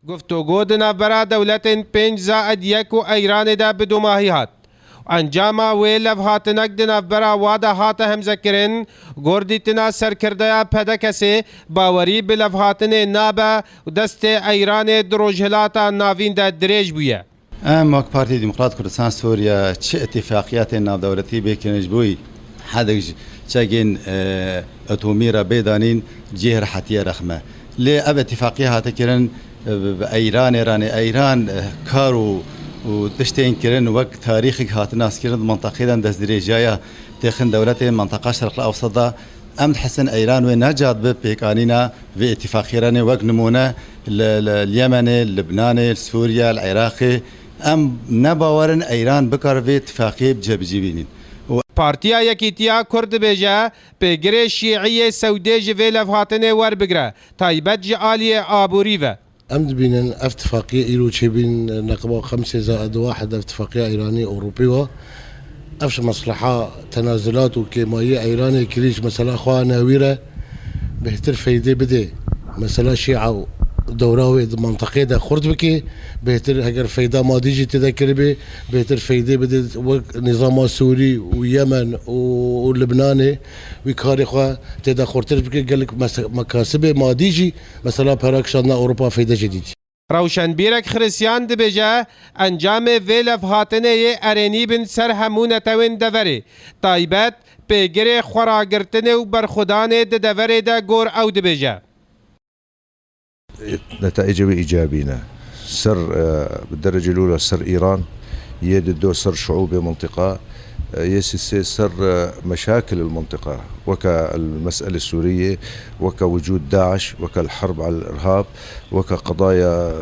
گفتگو دنابرا دولتên 5+1 û Îranê de bi domahî hat. Encama wê levhatinek di navbera wa de hate hemzekirin, gordîtina serkirdeya pedekesê bawerî bi levhatinê nabe û destê Îranê di rojhilata navîn de dirêj bûye. Em AK Partî Demokrat Kurdistan Sûriya çi itîfaqiyatên navdewletî bêkiriş bûyî hedek ji çekên etomî re bêdanîn cihê hetiye rexme. Lê ev itîfaqiye hate kirin Îranê ranê Îran kar û tiştên kirin wek tarîxek hatin naskirin di menteqedan destdirêjiya têxin dewletê menteqa Şerqî Ewseta em dihsin Îran wê necat bi pêkanîna vê itîfaqîranê wek nimûne li Yemenê, Libnanê, Sûriya, Iraqê em nebawerin Îran bikar vê itîfaqiyê cebicîbînin. Partiya Yekîtiya Kurd dibêje pêgirê Şîîyê Sewdê ji vê levhatinê werbigire, taybet ji aliyê aborî ve. أم دبين اتفاقية إيرو تشيبين نقبة 5+1 اتفاقية إيرانية أوروبية أفش مصلحة تنازلات وكيماية إيرانية كريش مثلا أخوة ناويرة بهتر فايدة بدي مثلا شيعة دوراوي منطقة دا خرد بكي بهتر هجر فايدة ما ديجي تذكر بي بهتر فايدة بدي نظام سوري ويمن ولبناني ويكاري خوا تدا خرطر بكي قال لك مكاسبه ما ديجي مثلا براكشان أوروبا فايدة جديد. روشنبیرک خریسیان دبیجه انجام وی لفهاتنه ارینی بن سر همون توین دوری تایبت پیگر خوراگرتنه و برخودانه دوری ده گور او دبیجه. نتائج إيجابية سر بالدرجة الأولى سر إيران يددو سر شعوب المنطقة يسي سر مشاكل المنطقة وكالمسألة السورية وكوجود داعش وكالحرب على الإرهاب وكقضايا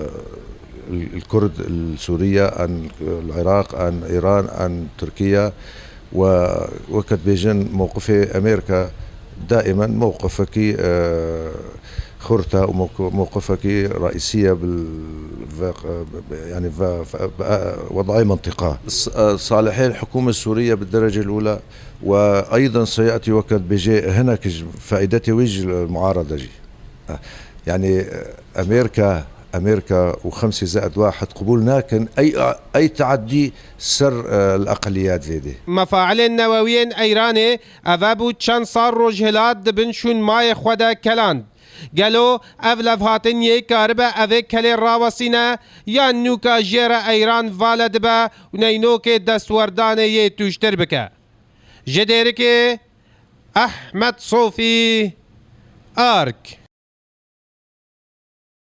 الكرد السورية عن العراق عن إيران عن تركيا وكتبيجن موقفي أمريكا دائما موقفك خرطة وموقفك رئيسية يعني وضعي منطقة صالحين الحكومة السورية بالدرجة الأولى وأيضا سيأتي وقت بيجي هناك فائدتي وجه المعارضة جي يعني أمريكا و5+1 قبول لكن أي تعدي سر الأقليات لدي مفاعل نوويين إيراني أذابو چند صار رجهلات دبنشون ماي خدا كلاند گلو اولف هاتن یک کاربه اوه کلی راوسینه یا نوکا جیر ایران والد به و نینوک دستوردان یه توشتر بکه جدیرک احمد صوفی آرک